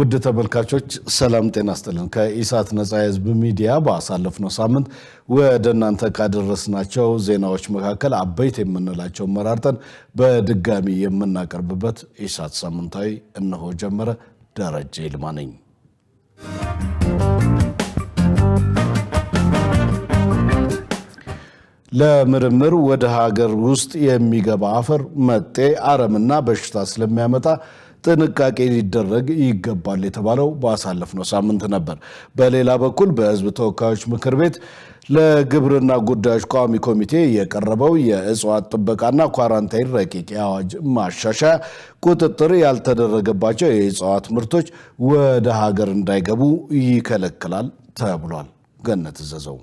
ውድ ተመልካቾች ሰላም ጤና ይስጥልን። ከኢሳት ነጻ የህዝብ ሚዲያ ባሳለፍነው ሳምንት ወደ እናንተ ካደረስናቸው ዜናዎች መካከል አበይት የምንላቸው መራርጠን በድጋሚ የምናቀርብበት ኢሳት ሳምንታዊ እነሆ ጀመረ። ደረጀ ይልማ ነኝ። ለምርምር ወደ ሀገር ውስጥ የሚገባ አፈር መጤ አረምና በሽታ ስለሚያመጣ ጥንቃቄ ሊደረግ ይገባል የተባለው ባሳለፍነው ሳምንት ነበር። በሌላ በኩል በህዝብ ተወካዮች ምክር ቤት ለግብርና ጉዳዮች ቋሚ ኮሚቴ የቀረበው የእጽዋት ጥበቃና ኳራንታይን ረቂቅ የአዋጅ ማሻሻያ ቁጥጥር ያልተደረገባቸው የእጽዋት ምርቶች ወደ ሀገር እንዳይገቡ ይከለክላል ተብሏል። ገነት ዘዘው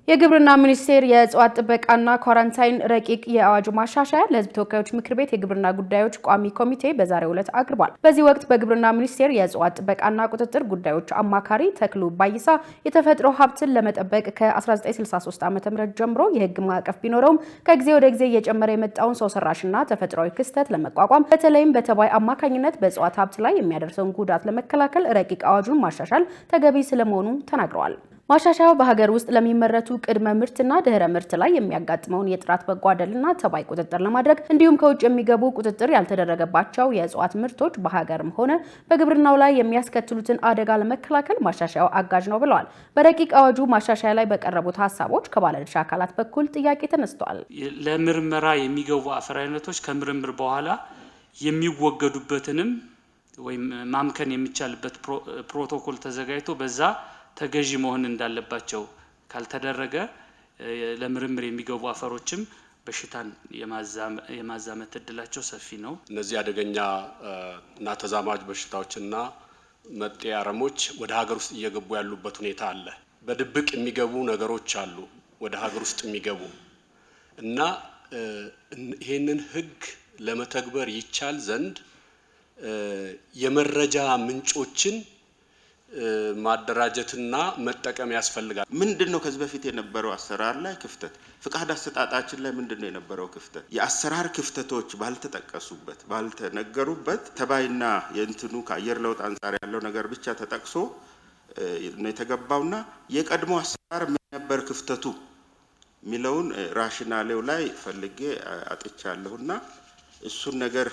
የግብርና ሚኒስቴር የእጽዋት ጥበቃና ኳራንታይን ረቂቅ የአዋጅ ማሻሻያ ለህዝብ ተወካዮች ምክር ቤት የግብርና ጉዳዮች ቋሚ ኮሚቴ በዛሬው ዕለት አቅርቧል። በዚህ ወቅት በግብርና ሚኒስቴር የእጽዋት ጥበቃና ቁጥጥር ጉዳዮች አማካሪ ተክሉ ባይሳ የተፈጥሮ ሀብትን ለመጠበቅ ከ1963 ዓ.ም ጀምሮ የህግ ማዕቀፍ ቢኖረውም ከጊዜ ወደ ጊዜ እየጨመረ የመጣውን ሰው ሰራሽና ተፈጥሯዊ ክስተት ለመቋቋም በተለይም በተባይ አማካኝነት በእጽዋት ሀብት ላይ የሚያደርሰውን ጉዳት ለመከላከል ረቂቅ አዋጁን ማሻሻል ተገቢ ስለመሆኑ ተናግረዋል። ማሻሻያው በሀገር ውስጥ ለሚመረቱ ቅድመ ምርትና ድህረ ምርት ላይ የሚያጋጥመውን የጥራት መጓደልና ተባይ ቁጥጥር ለማድረግ እንዲሁም ከውጭ የሚገቡ ቁጥጥር ያልተደረገባቸው የእጽዋት ምርቶች በሀገርም ሆነ በግብርናው ላይ የሚያስከትሉትን አደጋ ለመከላከል ማሻሻያው አጋዥ ነው ብለዋል። በረቂቅ አዋጁ ማሻሻያ ላይ በቀረቡት ሀሳቦች ከባለድርሻ አካላት በኩል ጥያቄ ተነስተዋል። ለምርመራ የሚገቡ አፈር አይነቶች ከምርምር በኋላ የሚወገዱበትንም ወይም ማምከን የሚቻልበት ፕሮቶኮል ተዘጋጅቶ በዛ ተገዢ መሆን እንዳለባቸው ካልተደረገ ለምርምር የሚገቡ አፈሮችም በሽታን የማዛመት እድላቸው ሰፊ ነው። እነዚህ አደገኛ እና ተዛማጅ በሽታዎችና መጤ አረሞች ወደ ሀገር ውስጥ እየገቡ ያሉበት ሁኔታ አለ። በድብቅ የሚገቡ ነገሮች አሉ ወደ ሀገር ውስጥ የሚገቡ እና ይሄንን ህግ ለመተግበር ይቻል ዘንድ የመረጃ ምንጮችን ማደራጀትና መጠቀም ያስፈልጋል። ምንድነው ከዚህ በፊት የነበረው አሰራር ላይ ክፍተት፣ ፍቃድ አሰጣጣችን ላይ ምንድነው የነበረው ክፍተት፣ የአሰራር ክፍተቶች ባልተጠቀሱበት ባልተነገሩበት ተባይና የእንትኑ ከአየር ለውጥ አንፃር ያለው ነገር ብቻ ተጠቅሶ ነው የተገባውና የቀድሞ አሰራር ምን ነበር ክፍተቱ ሚለውን ራሽናሌው ላይ ፈልጌ አጥቻለሁና እሱን ነገር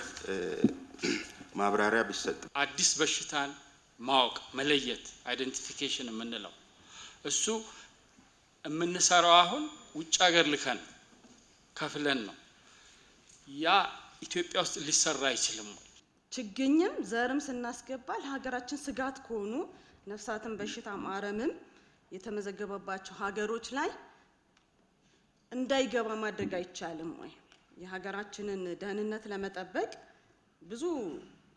ማብራሪያ ቢሰጥ አዲስ በሽታን ማወቅ መለየት አይደንቲፊኬሽን የምንለው እሱ የምንሰራው አሁን ውጭ ሀገር ልከን ከፍለን ነው። ያ ኢትዮጵያ ውስጥ ሊሰራ አይችልም። ችግኝም ዘርም ስናስገባ ለሀገራችን ስጋት ከሆኑ ነፍሳትን በሽታም አረምም የተመዘገበባቸው ሀገሮች ላይ እንዳይገባ ማድረግ አይቻልም ወይ? የሀገራችንን ደህንነት ለመጠበቅ ብዙ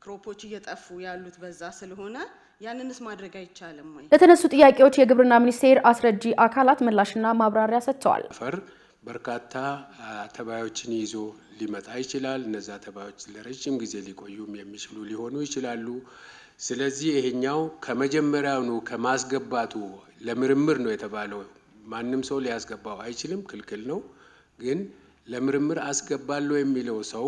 ክሮፖች እየጠፉ ያሉት በዛ ስለሆነ ያንንስ ማድረግ አይቻልም ወይ? ለተነሱ ጥያቄዎች የግብርና ሚኒስቴር አስረጂ አካላት ምላሽና ማብራሪያ ሰጥተዋል። አፈር በርካታ ተባዮችን ይዞ ሊመጣ ይችላል። እነዛ ተባዮች ለረጅም ጊዜ ሊቆዩም የሚችሉ ሊሆኑ ይችላሉ። ስለዚህ ይሄኛው ከመጀመሪያው ነው ከማስገባቱ ለምርምር ነው የተባለው። ማንም ሰው ሊያስገባው አይችልም፣ ክልክል ነው። ግን ለምርምር አስገባለሁ የሚለው ሰው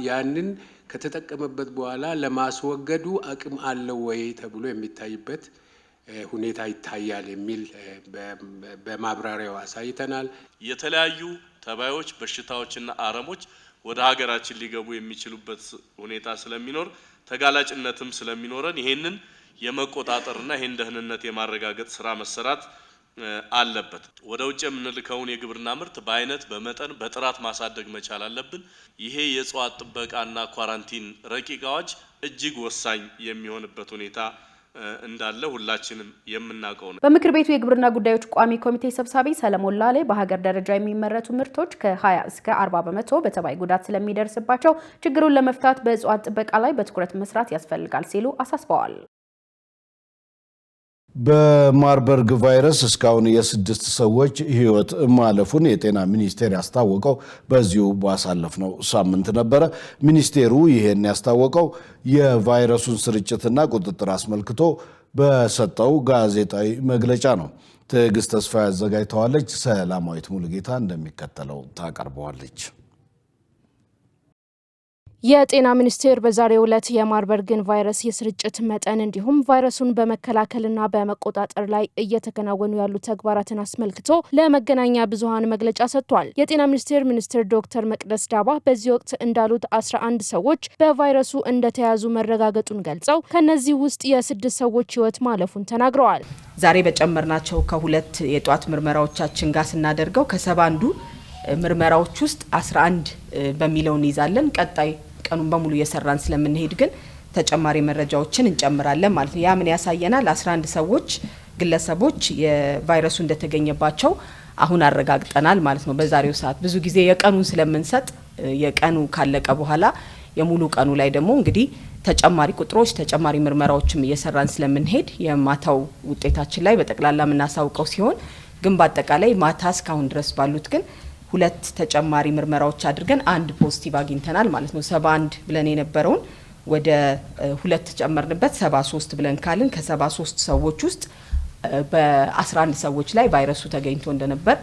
ያንን ከተጠቀመበት በኋላ ለማስወገዱ አቅም አለው ወይ ተብሎ የሚታይበት ሁኔታ ይታያል የሚል በማብራሪያው አሳይተናል። የተለያዩ ተባዮች በሽታዎችና አረሞች ወደ ሀገራችን ሊገቡ የሚችሉበት ሁኔታ ስለሚኖር ተጋላጭነትም ስለሚኖረን ይሄንን የመቆጣጠርና ይሄን ደህንነት የማረጋገጥ ስራ መሰራት አለበት። ወደ ውጭ የምንልከውን የግብርና ምርት በአይነት በመጠን በጥራት ማሳደግ መቻል አለብን። ይሄ የእጽዋት ጥበቃና ኳራንቲን ረቂቅ አዋጅ እጅግ ወሳኝ የሚሆንበት ሁኔታ እንዳለ ሁላችንም የምናውቀው ነው። በምክር ቤቱ የግብርና ጉዳዮች ቋሚ ኮሚቴ ሰብሳቢ ሰለሞን ላሌ በሀገር ደረጃ የሚመረቱ ምርቶች ከ20 እስከ 40% በተባይ ጉዳት ስለሚደርስባቸው ችግሩን ለመፍታት በእጽዋት ጥበቃ ላይ በትኩረት መስራት ያስፈልጋል ሲሉ አሳስበዋል። በማርበርግ ቫይረስ እስካሁን የ6 ሰዎች ህይወት ማለፉን የጤና ሚኒስቴር ያስታወቀው በዚሁ ባሳለፍነው ሳምንት ነበረ። ሚኒስቴሩ ይሄን ያስታወቀው የቫይረሱን ስርጭትና ቁጥጥር አስመልክቶ በሰጠው ጋዜጣዊ መግለጫ ነው። ትዕግስት ተስፋ ያዘጋጅተዋለች። ሰላማዊት ሙሉጌታ እንደሚከተለው ታቀርበዋለች። የጤና ሚኒስቴር በዛሬው ዕለት የማርበርግን ቫይረስ የስርጭት መጠን እንዲሁም ቫይረሱን በመከላከልና በመቆጣጠር ላይ እየተከናወኑ ያሉ ተግባራትን አስመልክቶ ለመገናኛ ብዙሃን መግለጫ ሰጥቷል። የጤና ሚኒስቴር ዶክተር መቅደስ ዳባ በዚህ ወቅት እንዳሉት 11 ሰዎች በቫይረሱ እንደተያዙ መረጋገጡን ገልጸው ከነዚህ ውስጥ የ6 ሰዎች ህይወት ማለፉን ተናግረዋል። ዛሬ በጨመርናቸው ከሁለት የጧት ምርመራዎቻችን ጋር ስናደርገው ከ71 ምርመራዎች ውስጥ 11 በሚለው እንይዛለን። ቀጣይ ቀኑን በሙሉ እየሰራን ስለምንሄድ ግን ተጨማሪ መረጃዎችን እንጨምራለን ማለት ነው። ያ ምን ያሳየናል? 11 ሰዎች ግለሰቦች የቫይረሱ እንደተገኘባቸው አሁን አረጋግጠናል ማለት ነው። በዛሬው ሰዓት ብዙ ጊዜ የቀኑን ስለምንሰጥ የቀኑ ካለቀ በኋላ የሙሉ ቀኑ ላይ ደግሞ እንግዲህ ተጨማሪ ቁጥሮች ተጨማሪ ምርመራዎችም እየሰራን ስለምንሄድ የማታው ውጤታችን ላይ በጠቅላላ የምናሳውቀው ሲሆን ግን በአጠቃላይ ማታ እስካሁን ድረስ ባሉት ግን 2 ተጨማሪ ምርመራዎች አድርገን 1 ፖዚቲቭ አግኝተናል ማለት ነው። 71 ብለን የነበረውን ወደ 2 ጨመርንበት 73 ብለን ካልን ከ73 ሰዎች ውስጥ በ11 ሰዎች ላይ ቫይረሱ ተገኝቶ እንደነበር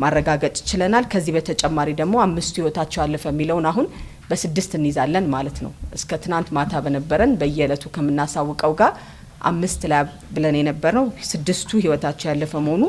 ማረጋገጥ ችለናል። ከዚህ በተጨማሪ ደግሞ 5 ህይወታቸው አለፈ የሚለውን አሁን በ6 እንይዛለን ማለት ነው። እስከ ትናንት ማታ በነበረን በየዕለቱ ከምናሳውቀው ጋር 5 ላይ ብለን የነበረው 6ቱ ህይወታቸው ያለፈ መሆኑ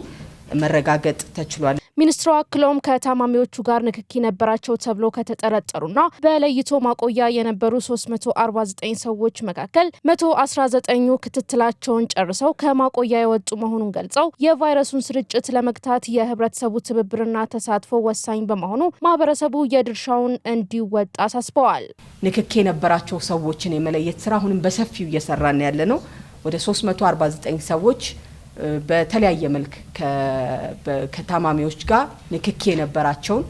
መረጋገጥ ተችሏል። ሚኒስትሩ አክለውም ከታማሚዎቹ ጋር ንክኪ ነበራቸው ተብሎ ከተጠረጠሩና በለይቶ ማቆያ የነበሩ 349 ሰዎች መካከል 119ኙ ክትትላቸውን ጨርሰው ከማቆያ የወጡ መሆኑን ገልጸው የቫይረሱን ስርጭት ለመግታት የህብረተሰቡ ትብብርና ተሳትፎ ወሳኝ በመሆኑ ማህበረሰቡ የድርሻውን እንዲወጣ አሳስበዋል። ንክኪ የነበራቸው ሰዎችን የመለየት ስራ አሁንም በሰፊው እየሰራን ያለ ነው። ወደ 349 ሰዎች በተለያየ መልክ ከታማሚዎች ጋር ንክኪ የነበራቸውን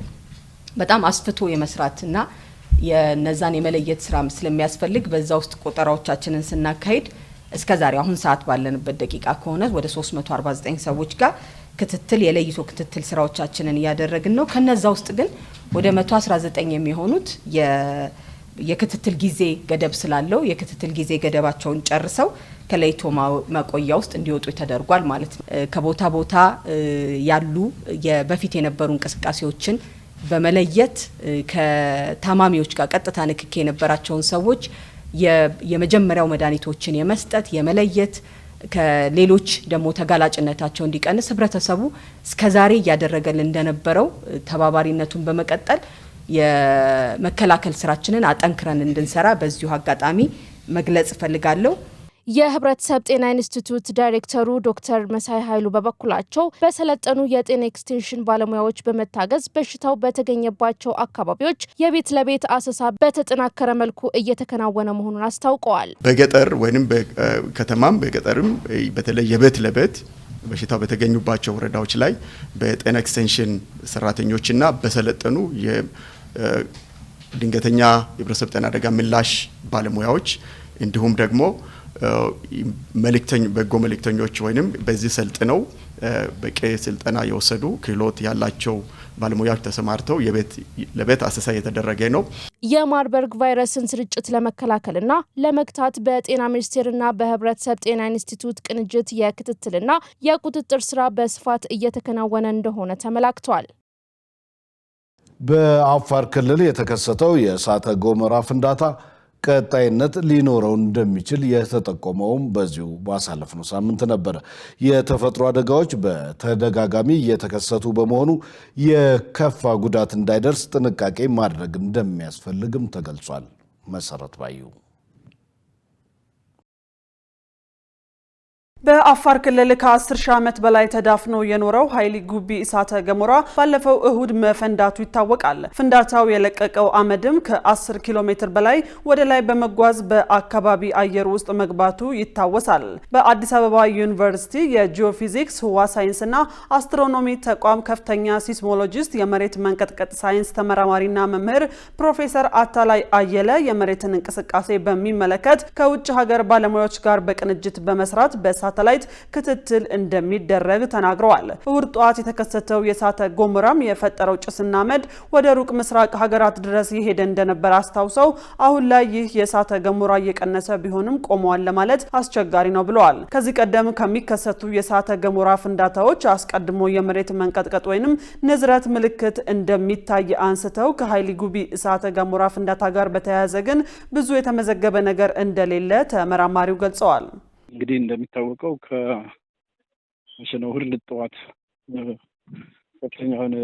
በጣም አስፍቶ የመስራትና የነዛን የመለየት ስራ ስለሚያስፈልግ በዛ ውስጥ ቆጠራዎቻችንን ስናካሂድ እስከዛሬ አሁን ሰዓት ባለንበት ደቂቃ ከሆነ ወደ 349 ሰዎች ጋር ክትትል የለይቶ ክትትል ስራዎቻችንን እያደረግን ነው። ከነዛ ውስጥ ግን ወደ 119 የሚሆኑት የክትትል ጊዜ ገደብ ስላለው የክትትል ጊዜ ገደባቸውን ጨርሰው ከለይቶ ማቆያ ውስጥ እንዲወጡ ተደርጓል ማለት ነው። ከቦታ ቦታ ያሉ በፊት የነበሩ እንቅስቃሴዎችን በመለየት ከታማሚዎች ጋር ቀጥታ ንክኪ የነበራቸውን ሰዎች የመጀመሪያው መድኃኒቶችን የመስጠት የመለየት ከሌሎች ደግሞ ተጋላጭነታቸው እንዲቀንስ ህብረተሰቡ እስከዛሬ እያደረገልን እንደነበረው ተባባሪነቱን በመቀጠል የመከላከል ስራችንን አጠንክረን እንድንሰራ በዚሁ አጋጣሚ መግለጽ ፈልጋለሁ። የህብረተሰብ ጤና ኢንስቲትዩት ዳይሬክተሩ ዶክተር መሳይ ኃይሉ በበኩላቸው በሰለጠኑ የጤና ኤክስቴንሽን ባለሙያዎች በመታገዝ በሽታው በተገኘባቸው አካባቢዎች የቤት ለቤት አሰሳ በተጠናከረ መልኩ እየተከናወነ መሆኑን አስታውቀዋል። በገጠር ወይም በከተማም በገጠርም በተለይ የቤት ለቤት በሽታው በተገኙባቸው ወረዳዎች ላይ በጤና ኤክስቴንሽን ሰራተኞችና በሰለጠኑ የድንገተኛ የህብረተሰብ ጤና አደጋ ምላሽ ባለሙያዎች እንዲሁም ደግሞ በጎ መልእክተኞች ወይም በዚህ ሰልጥነው በቂ ስልጠና የወሰዱ ክህሎት ያላቸው ባለሙያዎች ተሰማርተው የቤት ለቤት አሰሳ የተደረገ ነው። የማርበርግ ቫይረስን ስርጭት ለመከላከልና ለመግታት በጤና ሚኒስቴርና በህብረተሰብ ጤና ኢንስቲትዩት ቅንጅት የክትትልና የቁጥጥር ስራ በስፋት እየተከናወነ እንደሆነ ተመላክቷል። በአፋር ክልል የተከሰተው የእሳተ ገሞራ ፍንዳታ ቀጣይነት ሊኖረው እንደሚችል የተጠቆመውም በዚሁ ባሳለፍነው ሳምንት ነበር። የተፈጥሮ አደጋዎች በተደጋጋሚ እየተከሰቱ በመሆኑ የከፋ ጉዳት እንዳይደርስ ጥንቃቄ ማድረግ እንደሚያስፈልግም ተገልጿል። መሰረት ባዩ በአፋር ክልል ከ10 ሺህ ዓመት በላይ ተዳፍኖ የኖረው ኃይሊ ጉቢ እሳተ ገሞራ ባለፈው እሁድ መፈንዳቱ ይታወቃል። ፍንዳታው የለቀቀው አመድም ከ10 ኪሎ ሜትር በላይ ወደ ላይ በመጓዝ በአካባቢ አየር ውስጥ መግባቱ ይታወሳል። በአዲስ አበባ ዩኒቨርሲቲ የጂኦፊዚክስ ህዋ ሳይንስና አስትሮኖሚ ተቋም ከፍተኛ ሲስሞሎጂስት የመሬት መንቀጥቀጥ ሳይንስ ተመራማሪና መምህር ፕሮፌሰር አታላይ አየለ የመሬትን እንቅስቃሴ በሚመለከት ከውጭ ሀገር ባለሙያዎች ጋር በቅንጅት በመስራት በእሳተ በሳተላይት ክትትል እንደሚደረግ ተናግረዋል። እሁድ ጠዋት የተከሰተው የእሳተ ገሞራም የፈጠረው ጭስና አመድ ወደ ሩቅ ምስራቅ ሀገራት ድረስ ይሄድ እንደነበር አስታውሰው አሁን ላይ ይህ የእሳተ ገሞራ እየቀነሰ ቢሆንም ቆመዋል ለማለት አስቸጋሪ ነው ብለዋል። ከዚህ ቀደም ከሚከሰቱ የእሳተ ገሞራ ፍንዳታዎች አስቀድሞ የመሬት መንቀጥቀጥ ወይንም ንዝረት ምልክት እንደሚታይ አንስተው ከሃይሊ ጉቢ እሳተ ገሞራ ፍንዳታ ጋር በተያያዘ ግን ብዙ የተመዘገበ ነገር እንደሌለ ተመራማሪው ገልጸዋል። እንግዲህ እንደሚታወቀው ከመሸነው እሁድ ጠዋት ከፍተኛ የሆነ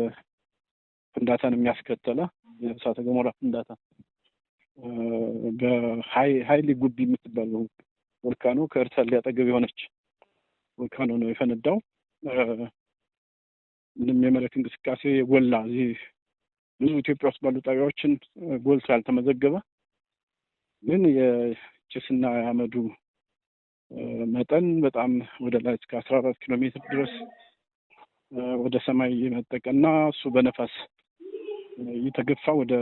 ፍንዳታን የሚያስከተለ የእሳተ ገሞራ ፍንዳታ በሃይሊ ጉቢ የምትባለው ቮልካኖ ከኤርታሌ አጠገብ የሆነች ቮልካኖ ነው የፈነዳው። ምንም የመሬት እንቅስቃሴ የጎላ እዚህ ብዙ ኢትዮጵያ ውስጥ ባሉ ጣቢያዎችን ጎልቶ ያልተመዘገበ ግን የጭስና የአመዱ መጠን በጣም ወደ ላይ እስከ 14 ኪሎ ሜትር ድረስ ወደ ሰማይ የመጠቀና እሱ በነፋስ እየተገፋ ወደ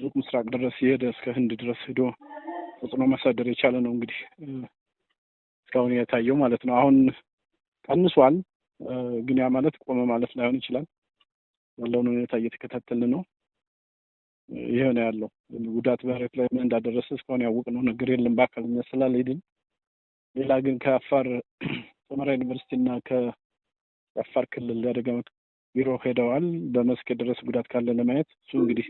ሩቅ ምስራቅ ድረስ የሄደ እስከ ህንድ ድረስ ሄዶ ተጽዕኖ ማሳደር የቻለ ነው እንግዲህ እስካሁን የታየው ማለት ነው። አሁን ቀንሷል፣ ግን ያ ማለት ቆመ ማለት ላይሆን ይችላል። ያለውን ሁኔታ እየተከታተልን ነው። ይሄ ነው ያለው። ጉዳት በመሬት ላይ ምን እንዳደረሰ እስካሁን ያወቅነው ነገር የለም በአካል ስላልሄድን። ሌላ ግን ከአፋር ሰመራ ዩኒቨርሲቲና ከአፋር ክልል አደጋ ቢሮ ሄደዋል በመስክ የደረሰ ጉዳት ካለ ለማየት። እሱ እንግዲህ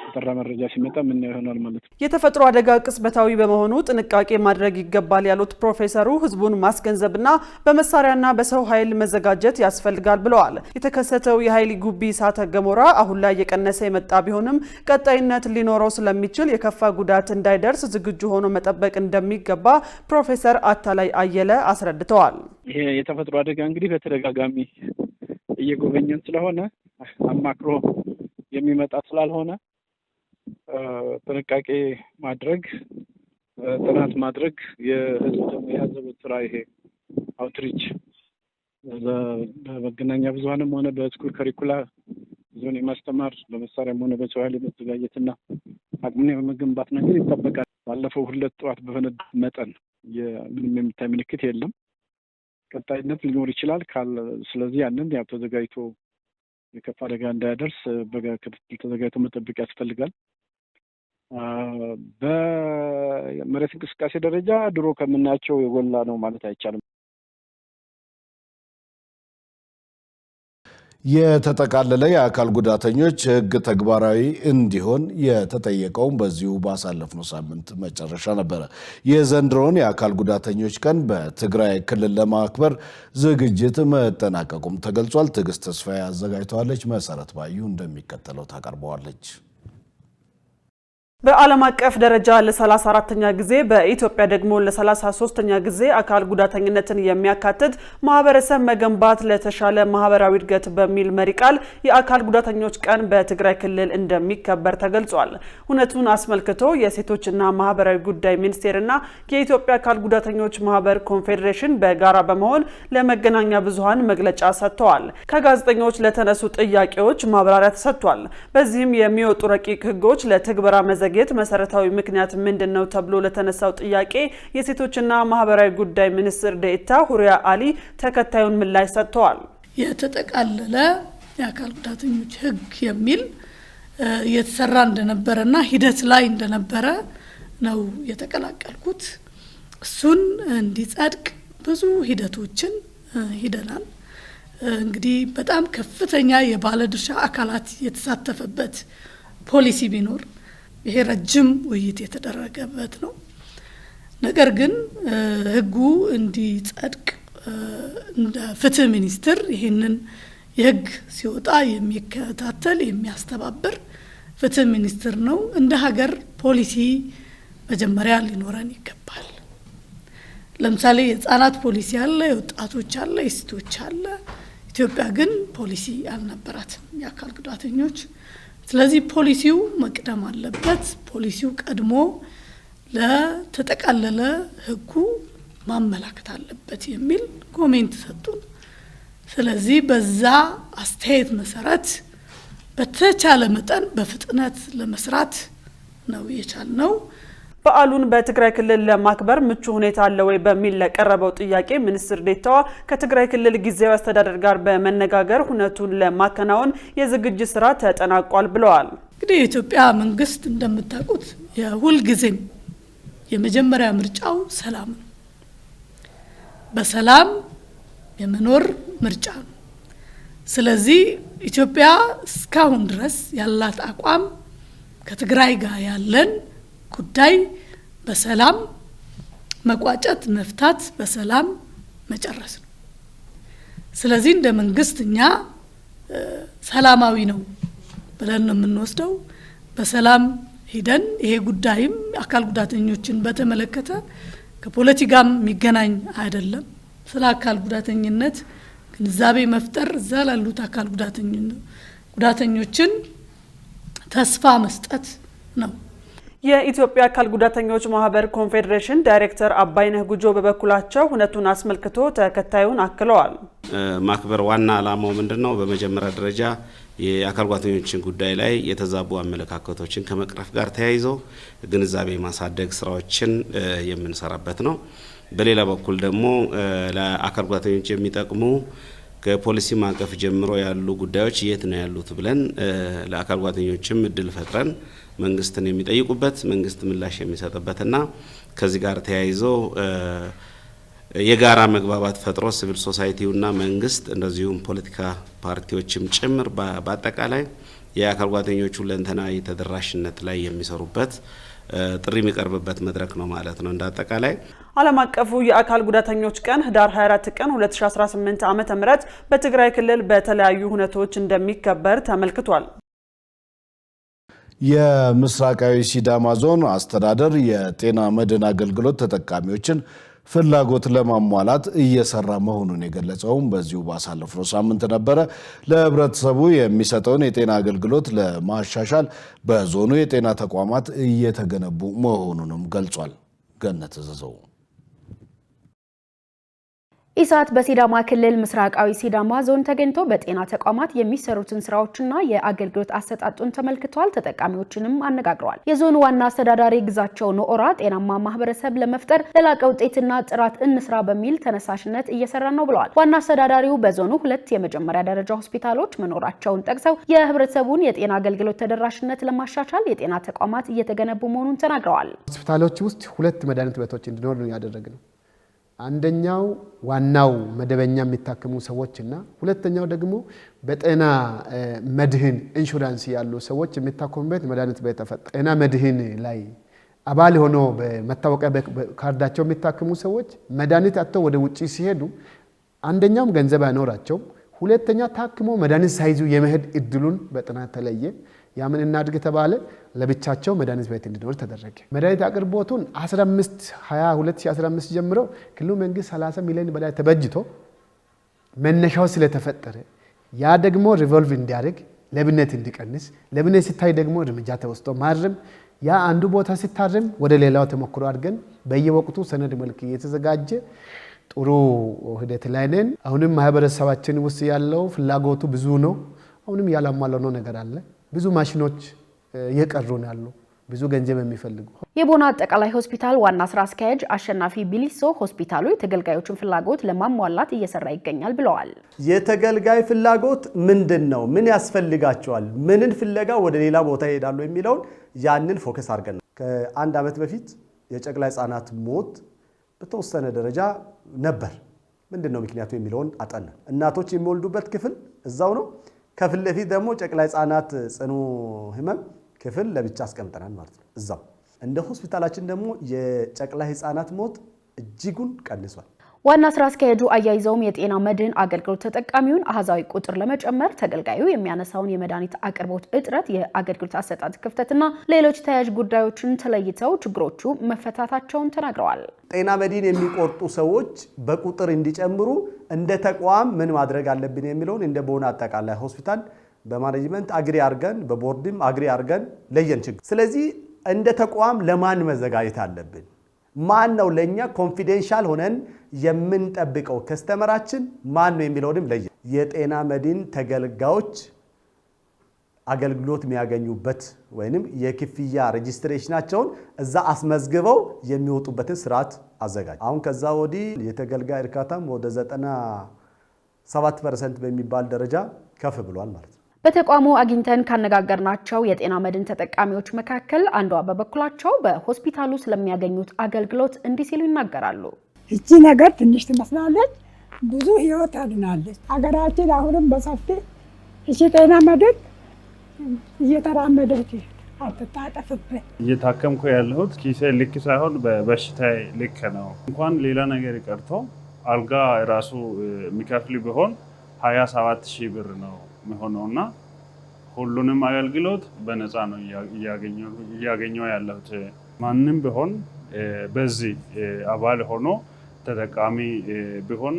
ተጠራ መረጃ ሲመጣ ምን ይሆናል ማለት ነው። የተፈጥሮ አደጋ ቅጽበታዊ በመሆኑ ጥንቃቄ ማድረግ ይገባል ያሉት ፕሮፌሰሩ ህዝቡን ማስገንዘብና በመሳሪያና በሰው ኃይል መዘጋጀት ያስፈልጋል ብለዋል። የተከሰተው የሃይሊ ጉቢ እሳተ ገሞራ አሁን ላይ የቀነሰ የመጣ ቢሆንም ቀጣይነት ሊኖረው ስለሚችል የከፋ ጉዳት እንዳይደርስ ዝግጁ ሆኖ መጠበቅ እንደሚገባ ፕሮፌሰር አታላይ አየለ አስረድተዋል። ይሄ የተፈጥሮ አደጋ እንግዲህ በተደጋጋሚ እየጎበኘን ስለሆነ አማክሮ የሚመጣ ስላልሆነ ጥንቃቄ ማድረግ ጥናት ማድረግ የህዝብ ደግሞ የያዘበት ስራ ይሄ አውትሪች በመገናኛ ብዙኃንም ሆነ በስኩል ከሪኩላ ዞን የማስተማር በመሳሪያም ሆነ በሰው ኃይል መዘጋጀትና አቅምን የመገንባት ነገር ይጠበቃል። ባለፈው ሁለት ጠዋት በፈነዳ መጠን ምንም የሚታይ ምልክት የለም። ቀጣይነት ሊኖር ይችላል። ስለዚህ ያንን ያው ተዘጋጅቶ የከፋ አደጋ እንዳያደርስ በክትትል ተዘጋጅቶ መጠበቅ ያስፈልጋል። በመሬት እንቅስቃሴ ደረጃ ድሮ ከምናያቸው የጎላ ነው ማለት አይቻልም። የተጠቃለለ የአካል ጉዳተኞች ሕግ ተግባራዊ እንዲሆን የተጠየቀውን በዚሁ ባሳለፍነው ሳምንት መጨረሻ ነበረ። የዘንድሮውን የአካል ጉዳተኞች ቀን በትግራይ ክልል ለማክበር ዝግጅት መጠናቀቁም ተገልጿል። ትዕግስት ተስፋዬ አዘጋጅተዋለች። መሰረት ባዩ እንደሚከተለው ታቀርበዋለች። በዓለም አቀፍ ደረጃ ለ34ኛ ጊዜ በኢትዮጵያ ደግሞ ለ33ኛ ጊዜ አካል ጉዳተኝነትን የሚያካትት ማህበረሰብ መገንባት ለተሻለ ማህበራዊ እድገት በሚል መሪ ቃል የአካል ጉዳተኞች ቀን በትግራይ ክልል እንደሚከበር ተገልጿል። ሁነቱን አስመልክቶ የሴቶችና ማህበራዊ ጉዳይ ሚኒስቴርና የኢትዮጵያ አካል ጉዳተኞች ማህበር ኮንፌዴሬሽን በጋራ በመሆን ለመገናኛ ብዙሃን መግለጫ ሰጥተዋል። ከጋዜጠኞች ለተነሱ ጥያቄዎች ማብራሪያ ተሰጥቷል። በዚህም የሚወጡ ረቂቅ ህጎች ለትግበራ ጌት መሰረታዊ ምክንያት ምንድነው ተብሎ ለተነሳው ጥያቄ የሴቶችና ማህበራዊ ጉዳይ ሚኒስትር ዴኤታ ሁሪያ አሊ ተከታዩን ምላሽ ሰጥተዋል። የተጠቃለለ የአካል ጉዳተኞች ህግ የሚል የተሰራ እንደነበረና ሂደት ላይ እንደነበረ ነው የተቀላቀልኩት። እሱን እንዲጸድቅ ብዙ ሂደቶችን ሂደናል። እንግዲህ በጣም ከፍተኛ የባለድርሻ አካላት የተሳተፈበት ፖሊሲ ቢኖር ይሄ ረጅም ውይይት የተደረገበት ነው። ነገር ግን ህጉ እንዲጸድቅ እንደ ፍትህ ሚኒስትር ይሄንን የህግ ሲወጣ የሚከታተል የሚያስተባብር ፍትህ ሚኒስትር ነው። እንደ ሀገር ፖሊሲ መጀመሪያ ሊኖረን ይገባል። ለምሳሌ የህፃናት ፖሊሲ አለ፣ የወጣቶች አለ፣ የሴቶች አለ። ኢትዮጵያ ግን ፖሊሲ አልነበራትም የአካል ጉዳተኞች። ስለዚህ ፖሊሲው መቅደም አለበት። ፖሊሲው ቀድሞ ለተጠቃለለ ህጉ ማመላከት አለበት የሚል ኮሜንት ሰጡን። ስለዚህ በዛ አስተያየት መሰረት በተቻለ መጠን በፍጥነት ለመስራት ነው የቻልነው። በዓሉን በትግራይ ክልል ለማክበር ምቹ ሁኔታ አለ ወይ በሚል ለቀረበው ጥያቄ ሚኒስትር ዴኤታዋ ከትግራይ ክልል ጊዜያዊ አስተዳደር ጋር በመነጋገር ሁነቱን ለማከናወን የዝግጅት ስራ ተጠናቋል ብለዋል። እንግዲህ የኢትዮጵያ መንግስት እንደምታውቁት የሁል ጊዜም የመጀመሪያ ምርጫው ሰላም ነው። በሰላም የመኖር ምርጫ ነው። ስለዚህ ኢትዮጵያ እስካሁን ድረስ ያላት አቋም ከትግራይ ጋር ያለን ጉዳይ በሰላም መቋጨት፣ መፍታት፣ በሰላም መጨረስ ነው። ስለዚህ እንደ መንግስት እኛ ሰላማዊ ነው ብለን ነው የምንወስደው። በሰላም ሄደን ይሄ ጉዳይም አካል ጉዳተኞችን በተመለከተ ከፖለቲካም የሚገናኝ አይደለም። ስለ አካል ጉዳተኝነት ግንዛቤ መፍጠር፣ እዛ ላሉት አካል ጉዳተኞችን ተስፋ መስጠት ነው። የኢትዮጵያ አካል ጉዳተኞች ማህበር ኮንፌዴሬሽን ዳይሬክተር አባይነህ ጉጆ በበኩላቸው ሁነቱን አስመልክቶ ተከታዩን አክለዋል። ማክበር ዋና ዓላማው ምንድነው? በመጀመሪያ ደረጃ የአካል ጉዳተኞችን ጉዳይ ላይ የተዛቡ አመለካከቶችን ከመቅረፍ ጋር ተያይዞ ግንዛቤ ማሳደግ ስራዎችን የምንሰራበት ነው። በሌላ በኩል ደግሞ ለአካል ጉዳተኞች የሚጠቅሙ ከፖሊሲ ማዕቀፍ ጀምሮ ያሉ ጉዳዮች የት ነው ያሉት ብለን ለአካል ጉዳተኞችም እድል ፈጥረን መንግስትን የሚጠይቁበት መንግስት ምላሽ የሚሰጥበትና ከዚህ ጋር ተያይዞ የጋራ መግባባት ፈጥሮ ሲቪል ሶሳይቲውና መንግስት እንደዚሁም ፖለቲካ ፓርቲዎችም ጭምር በአጠቃላይ የአካል ጉዳተኞቹ ለንተናዊ ተደራሽነት ላይ የሚሰሩበት ጥሪ የሚቀርብበት መድረክ ነው ማለት ነው። እንዳጠቃላይ ዓለም አቀፉ የአካል ጉዳተኞች ቀን ህዳር 24 ቀን 2018 ዓ.ም በትግራይ ክልል በተለያዩ ሁነቶች እንደሚከበር ተመልክቷል። የምስራቃዊ ሲዳማ ዞን አስተዳደር የጤና መድን አገልግሎት ተጠቃሚዎችን ፍላጎት ለማሟላት እየሰራ መሆኑን የገለጸውም በዚሁ ባሳለፍነው ሳምንት ነበረ። ለህብረተሰቡ የሚሰጠውን የጤና አገልግሎት ለማሻሻል በዞኑ የጤና ተቋማት እየተገነቡ መሆኑንም ገልጿል። ገነት ዘዘው ኢሳት በሲዳማ ክልል ምስራቃዊ ሲዳማ ዞን ተገኝቶ በጤና ተቋማት የሚሰሩትን ስራዎችና የአገልግሎት አሰጣጡን ተመልክቷል። ተጠቃሚዎችንም አነጋግረዋል። የዞኑ ዋና አስተዳዳሪ ግዛቸው ኖኦራ ጤናማ ማህበረሰብ ለመፍጠር ለላቀ ውጤትና ጥራት እንስራ በሚል ተነሳሽነት እየሰራ ነው ብለዋል። ዋና አስተዳዳሪው በዞኑ 2 የመጀመሪያ ደረጃ ሆስፒታሎች መኖራቸውን ጠቅሰው የህብረተሰቡን የጤና አገልግሎት ተደራሽነት ለማሻሻል የጤና ተቋማት እየተገነቡ መሆኑን ተናግረዋል። ሆስፒታሎች ውስጥ 2 መድኃኒት ቤቶች እንዲኖር ነው ያደረግነው። አንደኛው ዋናው መደበኛ የሚታከሙ ሰዎችና ሁለተኛው ደግሞ በጤና መድህን ኢንሹራንስ ያሉ ሰዎች የሚታከሙበት መድኃኒት ቤት ተፈጠረ። ጤና መድህን ላይ አባል ሆኖ በመታወቂያ ካርዳቸው የሚታከሙ ሰዎች መድኃኒት አጥተው ወደ ውጪ ሲሄዱ አንደኛውም ገንዘብ አይኖራቸውም፣ ሁለተኛ ታክሞ መድኃኒት ሳይዙ የመሄድ እድሉን በጥናት ተለየ። ያምን እናድግ ተባለ። ለብቻቸው መድኃኒት ቤት እንዲኖር ተደረገ። መድኃኒት አቅርቦቱን 2015 ጀምሮ ክልሉ መንግስት 30 ሚሊዮን በላይ ተበጅቶ መነሻው ስለተፈጠረ ያ ደግሞ ሪቮልቭ እንዲያደርግ ለብነት እንዲቀንስ ለብነት ሲታይ ደግሞ እርምጃ ተወስዶ ማረም ያ አንዱ ቦታ ሲታረም ወደ ሌላው ተሞክሮ አድርገን በየወቅቱ ሰነድ መልክ እየተዘጋጀ ጥሩ ሂደት ላይ ነን። አሁንም ማህበረሰባችን ውስጥ ያለው ፍላጎቱ ብዙ ነው። አሁንም ያላሟላው ነገር አለ። ብዙ ማሽኖች እየቀሩን ያሉ ብዙ ገንዘብ የሚፈልጉ የቦና አጠቃላይ ሆስፒታል ዋና ስራ አስኪያጅ አሸናፊ ቢሊሶ ሆስፒታሉ የተገልጋዮችን ፍላጎት ለማሟላት እየሰራ ይገኛል ብለዋል። የተገልጋይ ፍላጎት ምንድነው? ምን ያስፈልጋቸዋል? ምንን ፍለጋ ወደ ሌላ ቦታ ይሄዳሉ የሚለውን ያንን ፎከስ አድርገን ከአንድ ዓመት በፊት የጨቅላ ህጻናት ሞት በተወሰነ ደረጃ ነበር። ምንድነው ምክንያቱ የሚለውን አጠናን። እናቶች የሚወልዱበት ክፍል እዛው ነው። ከፊት ለፊት ደግሞ ጨቅላ ህጻናት ጽኑ ህመም ክፍል ለብቻ አስቀምጠናል ማለት ነው እዛው። እንደ ሆስፒታላችን ደግሞ የጨቅላ ህጻናት ሞት እጅጉን ቀንሷል። ዋና ስራ አስኪያጁ አያይዘውም የጤና መድህን አገልግሎት ተጠቃሚውን አሃዛዊ ቁጥር ለመጨመር ተገልጋዩ የሚያነሳውን የመድኃኒት አቅርቦት እጥረት፣ የአገልግሎት አሰጣጥ ክፍተትና ሌሎች ተያያዥ ጉዳዮችን ተለይተው ችግሮቹ መፈታታቸውን ተናግረዋል። ጤና መድህን የሚቆርጡ ሰዎች በቁጥር እንዲጨምሩ እንደ ተቋም ምን ማድረግ አለብን የሚለውን እንደ ቦና አጠቃላይ ሆስፒታል በማኔጅመንት አግሪ አርገን በቦርድም አግሪ አርገን ለየን ችግር። ስለዚህ እንደ ተቋም ለማን መዘጋጀት አለብን? ማን ነው ለኛ ኮንፊደንሻል ሆነን የምንጠብቀው ከስተመራችን ማን ነው የሚለውንም ለየ። የጤና መድህን ተገልጋዮች አገልግሎት የሚያገኙበት ወይንም የክፍያ ሬጂስትሬሽናቸውን እዛ አስመዝግበው የሚወጡበትን ስርዓት አዘጋጅ። አሁን ከዛ ወዲህ የተገልጋይ እርካታም ወደ 97% በሚባል ደረጃ ከፍ ብሏል ማለት ነው። በተቋሙ አግኝተን ካነጋገርናቸው የጤና መድን ተጠቃሚዎች መካከል አንዷ በበኩላቸው በሆስፒታሉ ስለሚያገኙት አገልግሎት እንዲህ ሲሉ ይናገራሉ። እቺ ነገር ትንሽ ትመስላለች፣ ብዙ ህይወት አድናለች። ሀገራችን አሁንም በሰፊ እቺ ጤና መድን እየተራመደች አትታጠፍበት። እየታከምኩ ያለሁት ኪሴ ልክ ሳይሆን በበሽታዬ ልክ ነው። እንኳን ሌላ ነገር ይቀርቶ አልጋ ራሱ የሚከፍል ቢሆን 27,000 ብር ነው የሚሆነውና ሁሉንም አገልግሎት በነፃ ነው እያገኘው ያለሁት። ማንም ቢሆን በዚህ አባል ሆኖ ተጠቃሚ ቢሆን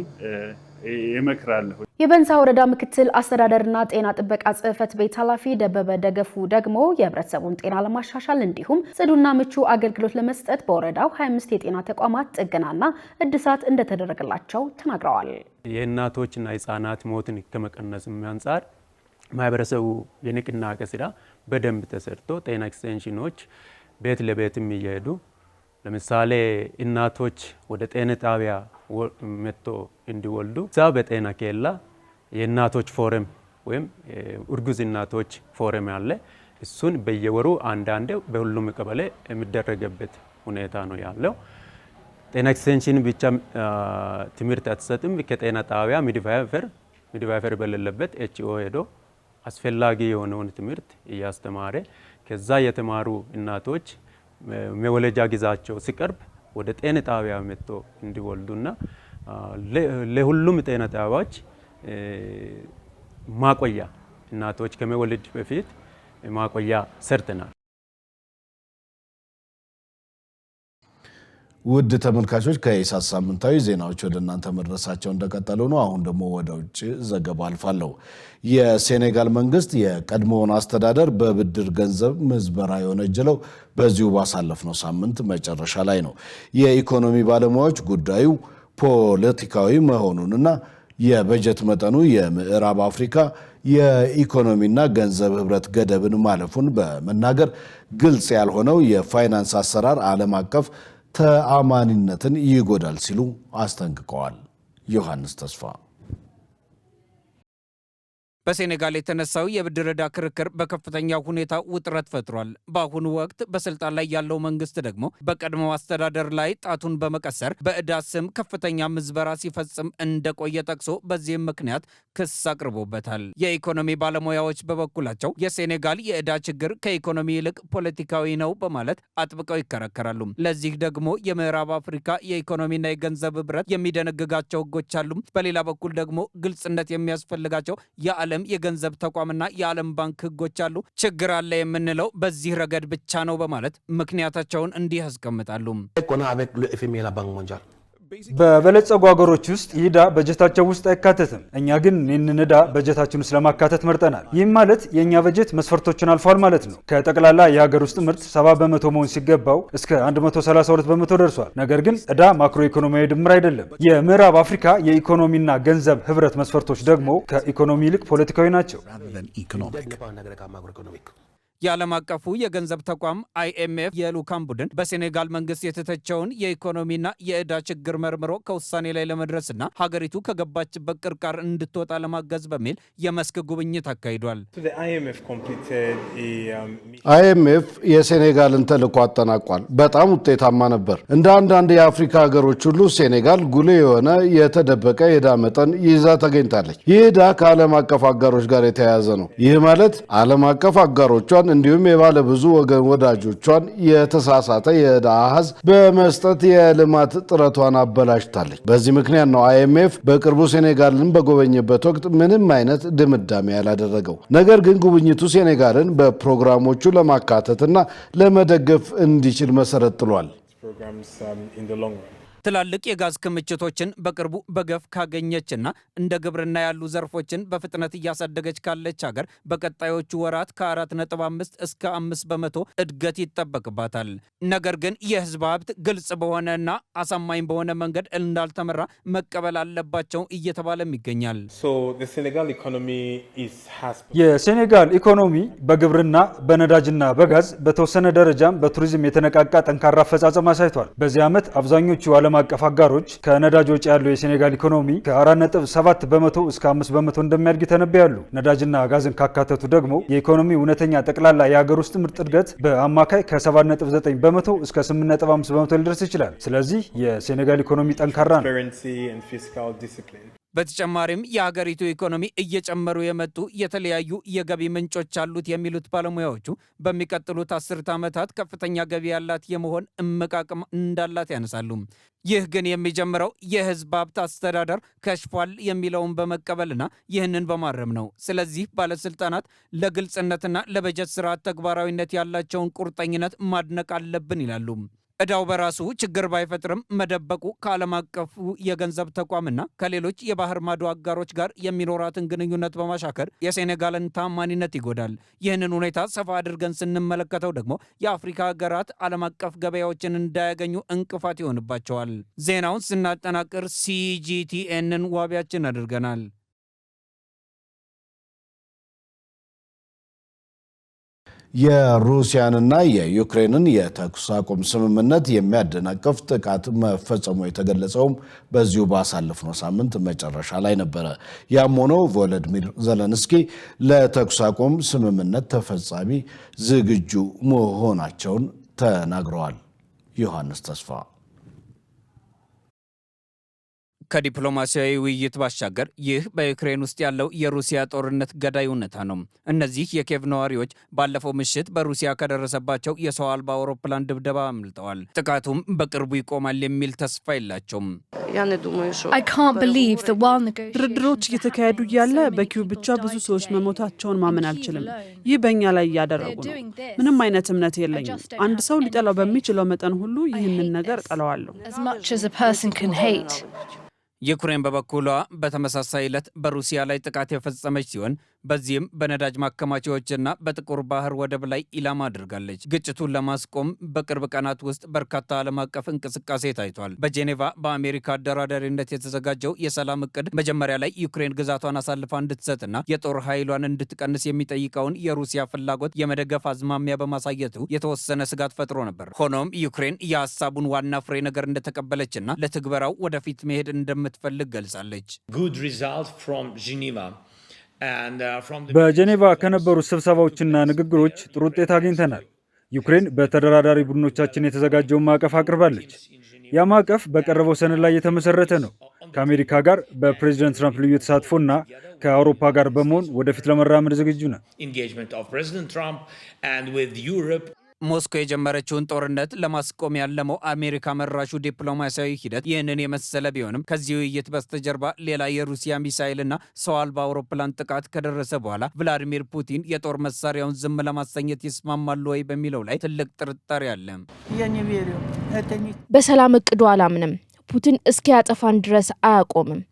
ይመክራለሁ። የበንሳ ወረዳ ምክትል አስተዳደርና ጤና ጥበቃ ጽሕፈት ቤት ኃላፊ ደበበ ደገፉ ደግሞ የህብረተሰቡን ጤና ለማሻሻል እንዲሁም ጽዱና ምቹ አገልግሎት ለመስጠት በወረዳው 25 የጤና ተቋማት ጥገናና እድሳት እንደተደረገላቸው ተናግረዋል። የእናቶችና ህጻናት ሞትን ከመቀነስ አንጻር ማህበረሰቡ የንቅናቄ ስራ በደንብ ተሰርቶ ጤና ኤክስቴንሽኖች ቤት ለቤትም እየሄዱ ለምሳሌ እናቶች ወደ ጤና ጣቢያ መጥቶ እንዲወልዱ እዛ በጤና ኬላ የእናቶች ፎረም ወይም እርጉዝ እናቶች ፎረም አለ። እሱን በየወሩ አንዳንዴ በሁሉም ቀበሌ የሚደረግበት ሁኔታ ነው ያለው። ጤና ኤክስቴንሽን ብቻ ትምህርት አትሰጥም። ከጤና ጣቢያ ሚድቫይፈር በሌለበት ኤችኦ ሄዶ አስፈላጊ የሆነውን ትምህርት እያስተማረ ከዛ የተማሩ እናቶች መወለጃ ጊዜያቸው ሲቀርብ ወደ ጤና ጣቢያ መጥቶ እንዲወልዱና ለሁሉም ጤና ጣቢያዎች ማቆያ እናቶች ከመወለድ በፊት ማቆያ ሰርተናል። ውድ ተመልካቾች ከኢሳት ሳምንታዊ ዜናዎች ወደ እናንተ መድረሳቸው እንደቀጠሉ ነው። አሁን ደግሞ ወደ ውጭ ዘገባ አልፋለሁ። የሴኔጋል መንግስት የቀድሞውን አስተዳደር በብድር ገንዘብ ምዝበራ የወነጀለው በዚሁ ባሳለፍነው ሳምንት መጨረሻ ላይ ነው። የኢኮኖሚ ባለሙያዎች ጉዳዩ ፖለቲካዊ መሆኑንና የበጀት መጠኑ የምዕራብ አፍሪካ የኢኮኖሚና ገንዘብ ህብረት ገደብን ማለፉን በመናገር ግልጽ ያልሆነው የፋይናንስ አሰራር ዓለም አቀፍ ተአማኒነትን ይጎዳል ሲሉ አስጠንቅቀዋል። ዮሐንስ ተስፋ። በሴኔጋል የተነሳው የብድር ዕዳ ክርክር በከፍተኛ ሁኔታ ውጥረት ፈጥሯል። በአሁኑ ወቅት በስልጣን ላይ ያለው መንግስት ደግሞ በቀድሞው አስተዳደር ላይ ጣቱን በመቀሰር በዕዳ ስም ከፍተኛ ምዝበራ ሲፈጽም እንደቆየ ጠቅሶ በዚህም ምክንያት ክስ አቅርቦበታል። የኢኮኖሚ ባለሙያዎች በበኩላቸው የሴኔጋል የዕዳ ችግር ከኢኮኖሚ ይልቅ ፖለቲካዊ ነው በማለት አጥብቀው ይከራከራሉ። ለዚህ ደግሞ የምዕራብ አፍሪካ የኢኮኖሚና የገንዘብ ህብረት የሚደነግጋቸው ህጎች አሉ። በሌላ በኩል ደግሞ ግልጽነት የሚያስፈልጋቸው የዓለም የገንዘብ ተቋምና የዓለም ባንክ ህጎች አሉ። ችግር አለ የምንለው በዚህ ረገድ ብቻ ነው በማለት ምክንያታቸውን እንዲህ ያስቀምጣሉ። በበለጸጉ ሀገሮች ውስጥ ይህ ዕዳ በጀታቸው ውስጥ አይካተትም። እኛ ግን ይህንን ዕዳ በጀታችን ውስጥ ለማካተት መርጠናል። ይህም ማለት የእኛ በጀት መስፈርቶችን አልፏል ማለት ነው። ከጠቅላላ የሀገር ውስጥ ምርት 70 በመቶ መሆን ሲገባው እስከ 132 በመቶ ደርሷል። ነገር ግን ዕዳ ማክሮ ኢኮኖሚያዊ ድምር አይደለም። የምዕራብ አፍሪካ የኢኮኖሚና ገንዘብ ህብረት መስፈርቶች ደግሞ ከኢኮኖሚ ይልቅ ፖለቲካዊ ናቸው። የዓለም አቀፉ የገንዘብ ተቋም IMF የልዑካን ቡድን በሴኔጋል መንግስት የተተቸውን የኢኮኖሚና የዕዳ ችግር መርምሮ ከውሳኔ ላይ ለመድረስና ሀገሪቱ ከገባችበት ቅርቃር እንድትወጣ ለማገዝ በሚል የመስክ ጉብኝት አካሂዷል። IMF የሴኔጋልን ተልዕኮ አጠናቋል። በጣም ውጤታማ ነበር። እንደ አንዳንድ የአፍሪካ ሀገሮች ሁሉ ሴኔጋል ጉልህ የሆነ የተደበቀ የዕዳ መጠን ይዛ ተገኝታለች። ይህ ዕዳ ከዓለም አቀፍ አጋሮች ጋር የተያያዘ ነው። ይህ ማለት ዓለም አቀፍ አጋሮቿን እንዲሁም የባለ ብዙ ወገን ወዳጆቿን የተሳሳተ የዕዳ አሃዝ በመስጠት የልማት ጥረቷን አበላሽታለች። በዚህ ምክንያት ነው IMF በቅርቡ ሴኔጋልን በጎበኘበት ወቅት ምንም አይነት ድምዳሜ ያላደረገው። ነገር ግን ጉብኝቱ ሴኔጋልን በፕሮግራሞቹ ለማካተትና ለመደገፍ እንዲችል መሰረት ጥሏል። ትላልቅ የጋዝ ክምችቶችን በቅርቡ በገፍ ካገኘችና እንደ ግብርና ያሉ ዘርፎችን በፍጥነት እያሳደገች ካለች ሀገር በቀጣዮቹ ወራት ከ4.5 እስከ 5 በመቶ እድገት ይጠበቅባታል። ነገር ግን የህዝብ ሀብት ግልጽ በሆነና አሳማኝ በሆነ መንገድ እንዳልተመራ መቀበል አለባቸው እየተባለም ይገኛል። የሴኔጋል ኢኮኖሚ በግብርና በነዳጅና በጋዝ በተወሰነ ደረጃም በቱሪዝም የተነቃቃ ጠንካራ አፈጻጸም አሳይቷል። በዚህ ዓመት አብዛኞቹ ዓለም አቀፍ አጋሮች ከነዳጅ ወጪ ያለው የሴኔጋል ኢኮኖሚ ከ4.7 በመቶ እስከ 5 በመቶ እንደሚያድግ ተነብያሉ። ነዳጅና ጋዝን ካካተቱ ደግሞ የኢኮኖሚ እውነተኛ ጠቅላላ የሀገር ውስጥ ምርት እድገት በአማካይ ከ7.9 በመቶ እስከ 8.5 በመቶ ሊደርስ ይችላል። ስለዚህ የሴኔጋል ኢኮኖሚ ጠንካራ ነው። በተጨማሪም የሀገሪቱ ኢኮኖሚ እየጨመሩ የመጡ የተለያዩ የገቢ ምንጮች አሉት የሚሉት ባለሙያዎቹ በሚቀጥሉት 10 ዓመታት ከፍተኛ ገቢ ያላት የመሆን እምቅ አቅም እንዳላት ያነሳሉ። ይህ ግን የሚጀምረው የህዝብ ሀብት አስተዳደር ከሽፏል የሚለውን በመቀበልና ይህንን በማረም ነው። ስለዚህ ባለስልጣናት ለግልጽነትና ለበጀት ስርዓት ተግባራዊነት ያላቸውን ቁርጠኝነት ማድነቅ አለብን ይላሉ። እዳው በራሱ ችግር ባይፈጥርም መደበቁ ከዓለም አቀፉ የገንዘብ ተቋምና ከሌሎች የባህር ማዶ አጋሮች ጋር የሚኖራትን ግንኙነት በማሻከር የሴኔጋልን ታማኒነት ይጎዳል። ይህንን ሁኔታ ሰፋ አድርገን ስንመለከተው ደግሞ የአፍሪካ ሀገራት ዓለም አቀፍ ገበያዎችን እንዳያገኙ እንቅፋት ይሆንባቸዋል። ዜናውን ስናጠናቅር ሲጂቲኤንን ዋቢያችን አድርገናል። የሩሲያንና የዩክሬንን የተኩስ አቁም ስምምነት የሚያደናቅፍ ጥቃት መፈጸሙ የተገለጸውም በዚሁ ባሳለፍነው ሳምንት መጨረሻ ላይ ነበረ። ያም ሆኖ ቮሎዲሚር ዘለንስኪ ለተኩስ አቁም ስምምነት ተፈጻሚ ዝግጁ መሆናቸውን ተናግረዋል። ዮሐንስ ተስፋ ከዲፕሎማሲያዊ ውይይት ባሻገር ይህ በዩክሬን ውስጥ ያለው የሩሲያ ጦርነት ገዳይ እውነታ ነው። እነዚህ የኪየቭ ነዋሪዎች ባለፈው ምሽት በሩሲያ ከደረሰባቸው የሰው አልባ አውሮፕላን ድብደባ አምልጠዋል። ጥቃቱም በቅርቡ ይቆማል የሚል ተስፋ የላቸውም። ድርድሮች እየተካሄዱ እያለ በኪየቭ ብቻ ብዙ ሰዎች መሞታቸውን ማመን አልችልም። ይህ በእኛ ላይ እያደረጉ ነው። ምንም አይነት እምነት የለኝም። አንድ ሰው ሊጠላው በሚችለው መጠን ሁሉ ይህንን ነገር ጠለዋለሁ። ዩክሬን በበኩሏ በተመሳሳይ ዕለት በሩሲያ ላይ ጥቃት የፈጸመች ሲሆን በዚህም በነዳጅ ማከማቻዎችና በጥቁር ባህር ወደብ ላይ ኢላማ አድርጋለች። ግጭቱን ለማስቆም በቅርብ ቀናት ውስጥ በርካታ ዓለም አቀፍ እንቅስቃሴ ታይቷል። በጄኔቫ በአሜሪካ አደራዳሪነት የተዘጋጀው የሰላም እቅድ መጀመሪያ ላይ ዩክሬን ግዛቷን አሳልፋ እንድትሰጥና የጦር ኃይሏን እንድትቀንስ የሚጠይቀውን የሩሲያ ፍላጎት የመደገፍ አዝማሚያ በማሳየቱ የተወሰነ ስጋት ፈጥሮ ነበር። ሆኖም ዩክሬን የሀሳቡን ዋና ፍሬ ነገር እንደተቀበለችና ለትግበራው ወደፊት መሄድ እንደምትፈልግ ገልጻለች። በጄኔቫ ከነበሩ ስብሰባዎችና ንግግሮች ጥሩ ውጤት አግኝተናል። ዩክሬን በተደራዳሪ ቡድኖቻችን የተዘጋጀውን ማዕቀፍ አቅርባለች። ያ ማዕቀፍ በቀረበው ሰነድ ላይ የተመሰረተ ነው። ከአሜሪካ ጋር በፕሬዚደንት ትራምፕ ልዩ ተሳትፎና ከአውሮፓ ጋር በመሆን ወደፊት ለመራመድ ዝግጁ ነን። ሞስኮ የጀመረችውን ጦርነት ለማስቆም ያለመው አሜሪካ መራሹ ዲፕሎማሲያዊ ሂደት ይህንን የመሰለ ቢሆንም ከዚህ ውይይት በስተጀርባ ሌላ የሩሲያ ሚሳይልና ሰው አልባ አውሮፕላን ጥቃት ከደረሰ በኋላ ቭላዲሚር ፑቲን የጦር መሳሪያውን ዝም ለማሰኘት ይስማማሉ ወይ በሚለው ላይ ትልቅ ጥርጣሬ አለ። በሰላም እቅዱ አላምንም። ፑቲን እስኪያጠፋን ድረስ አያቆምም።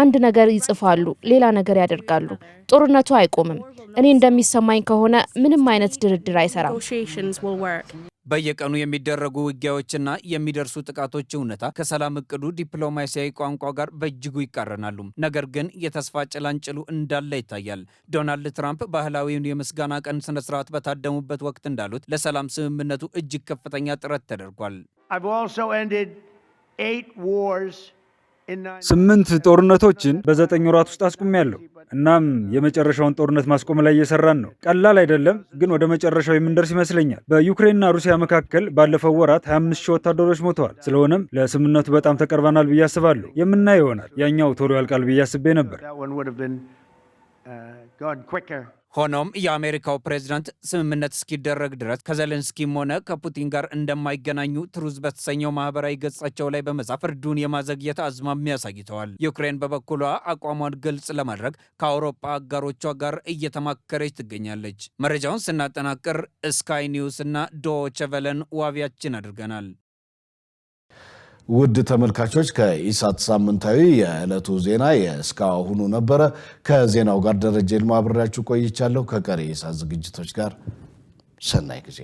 አንድ ነገር ይጽፋሉ፣ ሌላ ነገር ያደርጋሉ። ጦርነቱ አይቆምም። እኔ እንደሚሰማኝ ከሆነ ምንም አይነት ድርድር አይሰራም። በየቀኑ የሚደረጉ ውጊያዎችና የሚደርሱ ጥቃቶች እውነታ ከሰላም እቅዱ ዲፕሎማሲያዊ ቋንቋ ጋር በእጅጉ ይቃረናሉ። ነገር ግን የተስፋ ጭላንጭሉ እንዳለ ይታያል። ዶናልድ ትራምፕ ባህላዊውን የምስጋና ቀን ስነስርዓት በታደሙበት ወቅት እንዳሉት ለሰላም ስምምነቱ እጅግ ከፍተኛ ጥረት ተደርጓል። 8 ጦርነቶችን በ9 ወራት ውስጥ አስቆሚያለሁ። እናም የመጨረሻውን ጦርነት ማስቆም ላይ እየሰራን ነው። ቀላል አይደለም፣ ግን ወደ መጨረሻው የምንደርስ ይመስለኛል። በዩክሬንና ሩሲያ መካከል ባለፈው ወራት 25,000 ወታደሮች ሞተዋል። ስለሆነም ለስምምነቱ በጣም ተቀርበናል ብዬ አስባለሁ። የምናየው ይሆናል። ያኛው ቶሎ ያልቃል ብዬ አስቤ ነበር። ሆኖም የአሜሪካው ፕሬዝዳንት ስምምነት እስኪደረግ ድረስ ከዘለንስኪም ሆነ ከፑቲን ጋር እንደማይገናኙ ትሩዝ በተሰኘው ማህበራዊ ገጻቸው ላይ በመጻፍ ፍርዱን የማዘግየት አዝማሚያ አሳይተዋል። ዩክሬን በበኩሏ አቋሟን ግልጽ ለማድረግ ከአውሮፓ አጋሮቿ ጋር እየተማከረች ትገኛለች። መረጃውን ስናጠናቅር ስካይ ኒውስ እና ዶይቼ ቬለን ዋቢያችን አድርገናል። ውድ ተመልካቾች ከኢሳት ሳምንታዊ የዕለቱ ዜና የእስካሁኑ ነበረ። ከዜናው ጋር ደረጀ ይልማ አብሬያችሁ ቆይቻለሁ። ከቀሪ ኢሳት ዝግጅቶች ጋር ሰናይ ጊዜ